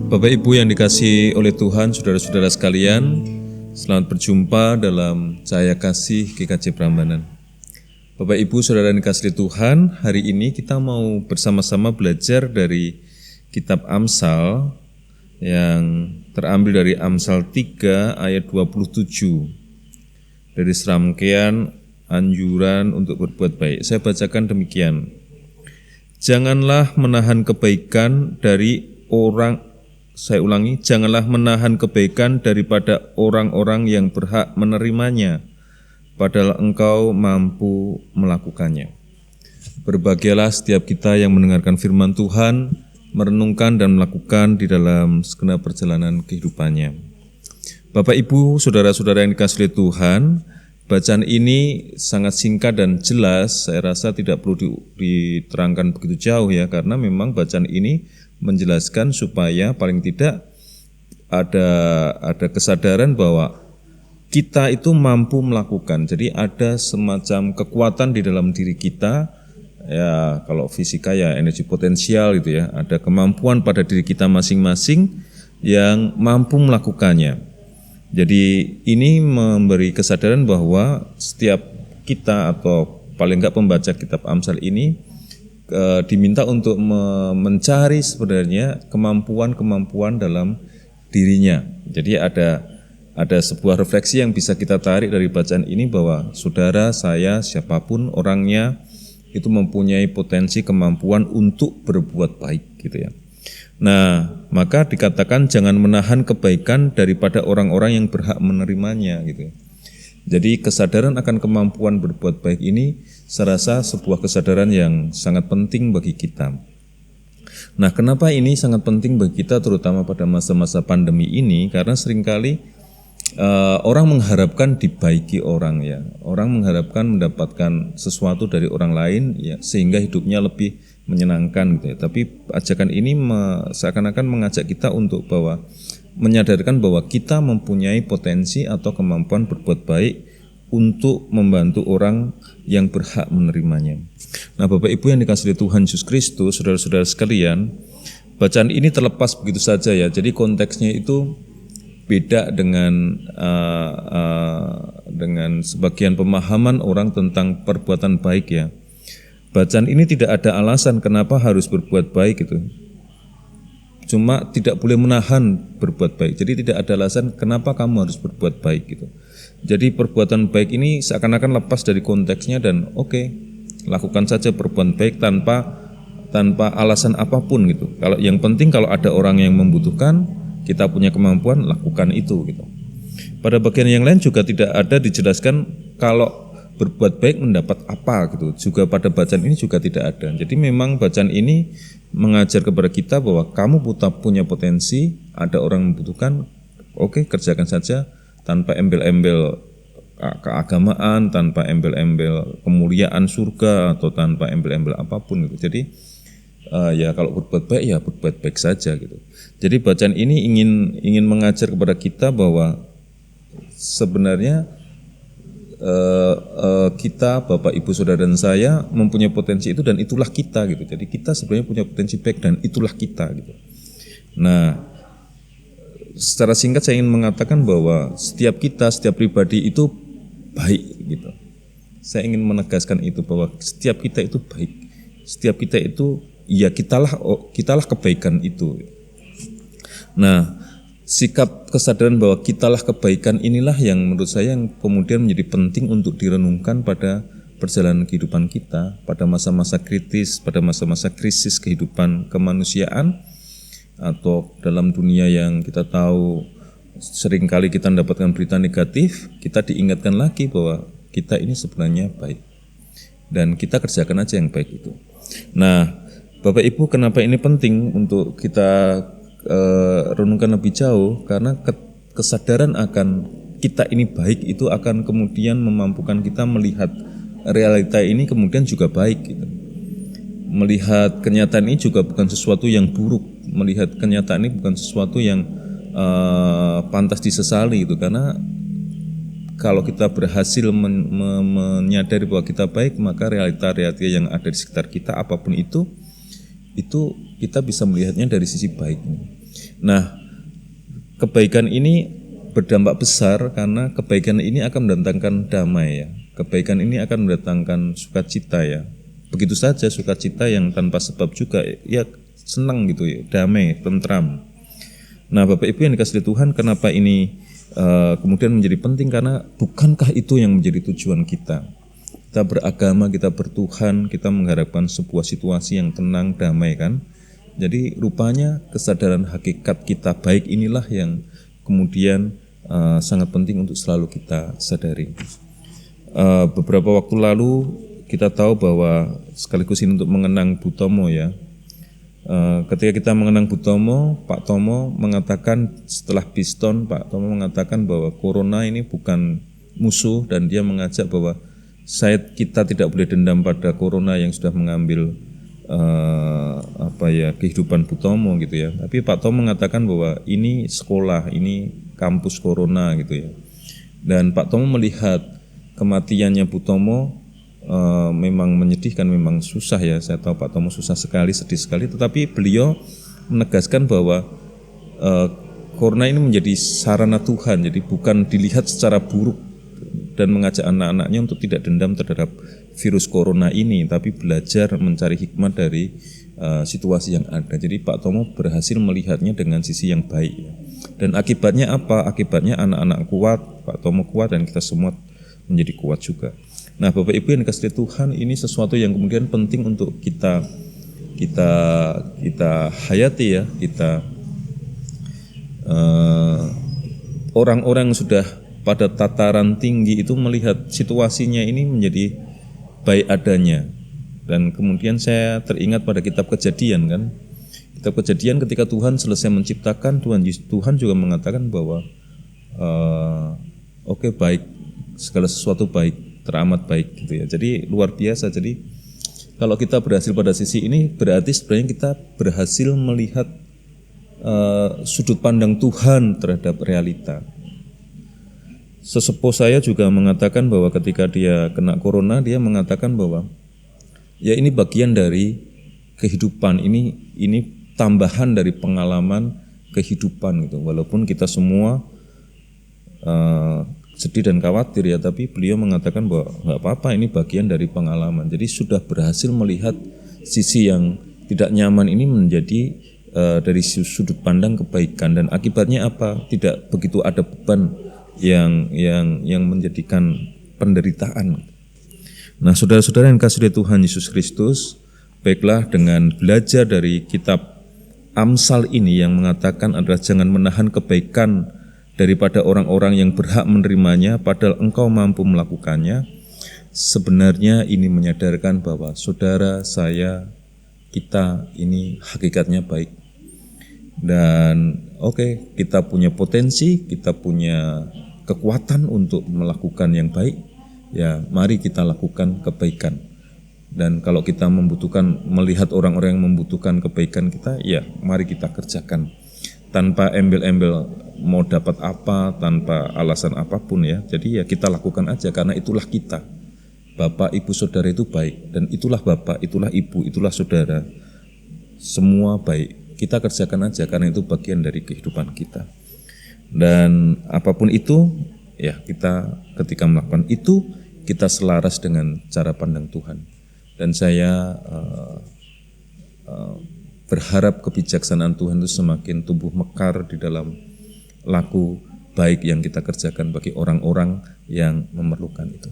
Bapak Ibu yang dikasihi oleh Tuhan, saudara-saudara sekalian, selamat berjumpa dalam Cahaya Kasih GKJ Prambanan. Bapak Ibu saudara yang dikasihi Tuhan, hari ini kita mau bersama-sama belajar dari kitab Amsal yang terambil dari Amsal 3 ayat 27 dari serangkaian anjuran untuk berbuat baik. Saya bacakan demikian. Janganlah menahan kebaikan dari janganlah menahan kebaikan daripada orang-orang yang berhak menerimanya, padahal engkau mampu melakukannya. Berbahagialah setiap kita yang mendengarkan firman Tuhan, merenungkan dan melakukan di dalam segenap perjalanan kehidupannya. Bapak, Ibu, saudara-saudara yang dikasihi Tuhan, bacaan ini sangat singkat dan jelas. Saya rasa tidak perlu diterangkan begitu jauh ya, karena memang bacaan ini menjelaskan supaya paling tidak ada kesadaran bahwa kita itu mampu melakukan. Jadi ada semacam kekuatan di dalam diri kita, ya kalau fisika ya energi potensial gitu ya, ada kemampuan pada diri kita masing-masing yang mampu melakukannya. Jadi ini memberi kesadaran bahwa setiap kita atau paling enggak pembaca kitab Amsal ini diminta untuk mencari sebenarnya kemampuan-kemampuan dalam dirinya. Jadi ada sebuah refleksi yang bisa kita tarik dari bacaan ini bahwa saudara, saya, siapapun orangnya itu mempunyai potensi kemampuan untuk berbuat baik gitu ya. Nah, maka dikatakan jangan menahan kebaikan daripada orang-orang yang berhak menerimanya gitu. Jadi kesadaran akan kemampuan berbuat baik ini saya rasa sebuah kesadaran yang sangat penting bagi kita. Nah, kenapa ini sangat penting bagi kita terutama pada masa-masa pandemi ini? Karena seringkali orang mengharapkan dibaiki orang ya. Orang mengharapkan mendapatkan sesuatu dari orang lain ya, sehingga hidupnya lebih menyenangkan gitu ya. Tapi ajakan ini seakan-akan mengajak kita untuk menyadarkan bahwa kita mempunyai potensi atau kemampuan berbuat baik untuk membantu orang yang berhak menerimanya. Nah, Bapak Ibu yang dikasihi Tuhan Yesus Kristus, saudara-saudara sekalian, bacaan ini terlepas begitu saja ya. Jadi konteksnya itu beda dengan sebagian pemahaman orang tentang perbuatan baik ya. Bacaan ini tidak ada alasan kenapa harus berbuat baik itu. Cuma tidak boleh menahan berbuat baik. Jadi tidak ada alasan kenapa kamu harus berbuat baik gitu. Jadi perbuatan baik ini seakan-akan lepas dari konteksnya dan lakukan saja perbuatan baik tanpa alasan apapun gitu. Kalau yang penting kalau ada orang yang membutuhkan, kita punya kemampuan lakukan itu gitu. Pada bagian yang lain juga tidak ada dijelaskan kalau berbuat baik mendapat apa gitu. Juga pada bacaan ini juga tidak ada. Jadi memang bacaan ini mengajar kepada kita bahwa kamu punya potensi, ada orang membutuhkan, kerjakan saja tanpa embel-embel keagamaan, tanpa embel-embel kemuliaan surga atau tanpa embel-embel apapun gitu. Jadi ya kalau berbuat baik ya berbuat baik saja gitu. Jadi bacaan ini ingin mengajar kepada kita bahwa sebenarnya kita, Bapak, Ibu, Saudara dan saya mempunyai potensi itu dan itulah kita gitu. Jadi kita sebenarnya punya potensi baik dan itulah kita gitu. Nah, secara singkat saya ingin mengatakan bahwa setiap pribadi itu baik gitu. Saya ingin menegaskan itu bahwa setiap kita itu baik. Setiap kita itu ya kitalah kebaikan itu. Nah, sikap kesadaran bahwa kitalah kebaikan inilah yang menurut saya yang kemudian menjadi penting untuk direnungkan pada perjalanan kehidupan kita, pada masa-masa kritis, pada masa-masa krisis kehidupan kemanusiaan, atau dalam dunia yang kita tahu seringkali kita mendapatkan berita negatif, kita diingatkan lagi bahwa kita ini sebenarnya baik. Dan kita kerjakan aja yang baik itu. Nah, Bapak Ibu, kenapa ini penting untuk kita renungkan lebih jauh? Karena kesadaran akan kita ini baik itu akan kemudian memampukan kita melihat realita ini kemudian juga baik gitu. Melihat kenyataan ini juga bukan sesuatu yang buruk, melihat kenyataan ini bukan sesuatu yang pantas disesali itu. Karena kalau kita berhasil menyadari bahwa kita baik, maka realita-realita yang ada di sekitar kita apapun itu kita bisa melihatnya dari sisi baiknya. Nah, kebaikan ini berdampak besar karena kebaikan ini akan mendatangkan damai ya. Kebaikan ini akan mendatangkan sukacita ya. Begitu saja sukacita yang tanpa sebab juga ya senang gitu ya, damai, tentram. Nah, Bapak Ibu yang dikasihi Tuhan, kenapa ini kemudian menjadi penting? Karena bukankah itu yang menjadi tujuan kita? Kita beragama, kita bertuhan, kita mengharapkan sebuah situasi yang tenang, damai kan? Jadi rupanya kesadaran hakikat kita baik inilah yang kemudian sangat penting untuk selalu kita sadari. Beberapa waktu lalu kita tahu bahwa sekaligus ini untuk mengenang Bu Tomo ya. Ketika kita mengenang Bu Tomo, Pak Tomo mengatakan setelah Biston, Pak Tomo mengatakan bahwa corona ini bukan musuh dan dia mengajak bahwa kita tidak boleh dendam pada corona yang sudah mengambil kehidupan Bu Tomo gitu ya. Tapi Pak Tomo mengatakan bahwa ini sekolah, ini kampus corona gitu ya. Dan Pak Tomo melihat kematiannya Bu Tomo memang menyedihkan, memang susah ya. Saya tahu Pak Tomo susah sekali, sedih sekali. Tetapi beliau menegaskan bahwa corona ini menjadi sarana Tuhan, jadi bukan dilihat secara buruk dan mengajak anak-anaknya untuk tidak dendam terhadap virus corona ini, tapi belajar mencari hikmah dari situasi yang ada. Jadi Pak Tomo berhasil melihatnya dengan sisi yang baik. Dan akibatnya apa? Akibatnya anak-anak kuat, Pak Tomo kuat, dan kita semua menjadi kuat juga. Nah, Bapak Ibu yang dikasihi Tuhan, ini sesuatu yang kemudian penting untuk kita hayati ya. Kita orang-orang yang sudah pada tataran tinggi itu melihat situasinya ini menjadi baik adanya. Dan kemudian saya teringat pada kitab Kejadian kan. Kitab Kejadian ketika Tuhan selesai menciptakan, Tuhan juga mengatakan bahwa baik, segala sesuatu baik, teramat baik gitu ya. Jadi luar biasa. Jadi kalau kita berhasil pada sisi ini, berarti sebenarnya kita berhasil melihat sudut pandang Tuhan terhadap realita. Sesepuh saya juga mengatakan bahwa ketika dia kena corona, dia mengatakan bahwa ya ini bagian dari kehidupan, ini tambahan dari pengalaman kehidupan gitu. Walaupun kita semua sedih dan khawatir ya, tapi beliau mengatakan bahwa nggak apa-apa, ini bagian dari pengalaman. Jadi sudah berhasil melihat sisi yang tidak nyaman ini menjadi dari sudut pandang kebaikan, dan akibatnya apa? Tidak begitu ada beban yang menjadikan penderitaan. Nah, saudara-saudara yang kasih Tuhan Yesus Kristus, baiklah dengan belajar dari kitab Amsal ini yang mengatakan adalah jangan menahan kebaikan daripada orang-orang yang berhak menerimanya padahal engkau mampu melakukannya. Sebenarnya ini menyadarkan bahwa saudara, saya, kita ini hakikatnya baik. Dan kita punya potensi, kita punya kekuatan untuk melakukan yang baik, ya mari kita lakukan kebaikan. Dan kalau kita melihat orang-orang yang membutuhkan kebaikan kita, ya mari kita kerjakan. Tanpa embel-embel mau dapat apa, tanpa alasan apapun ya. Jadi ya kita lakukan aja karena itulah kita. Bapak, Ibu, Saudara itu baik, dan itulah Bapak, itulah Ibu, itulah Saudara. Semua baik. Kita kerjakan aja karena itu bagian dari kehidupan kita. Dan apapun itu, ya kita ketika melakukan itu, kita selaras dengan cara pandang Tuhan. Dan saya berharap kebijaksanaan Tuhan itu semakin tumbuh mekar di dalam laku baik yang kita kerjakan bagi orang-orang yang memerlukan itu.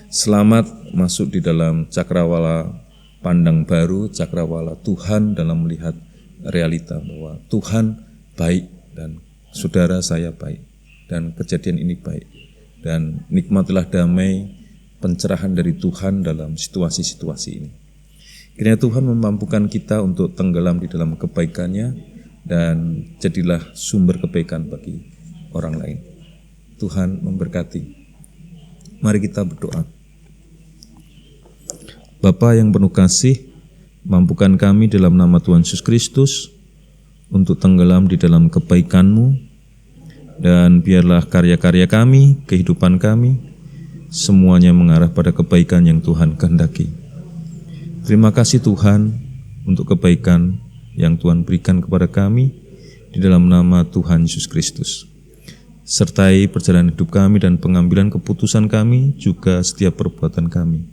Selamat masuk di dalam cakrawala pandang baru, cakrawala Tuhan dalam melihat realita bahwa Tuhan baik dan saudara saya baik, dan kejadian ini baik, dan nikmatilah damai pencerahan dari Tuhan dalam situasi-situasi ini. Kiranya Tuhan memampukan kita untuk tenggelam di dalam kebaikannya dan jadilah sumber kebaikan bagi orang lain. Tuhan memberkati. Mari kita berdoa. Bapa yang penuh kasih, mampukan kami dalam nama Tuhan Yesus Kristus untuk tenggelam di dalam kebaikan-Mu, dan biarlah karya-karya kami, kehidupan kami, semuanya mengarah pada kebaikan yang Tuhan kehendaki. Terima kasih Tuhan untuk kebaikan yang Tuhan berikan kepada kami di dalam nama Tuhan Yesus Kristus. Sertai perjalanan hidup kami dan pengambilan keputusan kami, juga setiap perbuatan kami.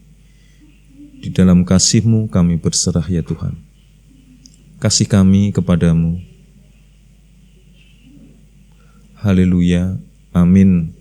Di dalam kasih-Mu kami berserah ya Tuhan. Kasih kami kepadamu. Haleluya. Amin.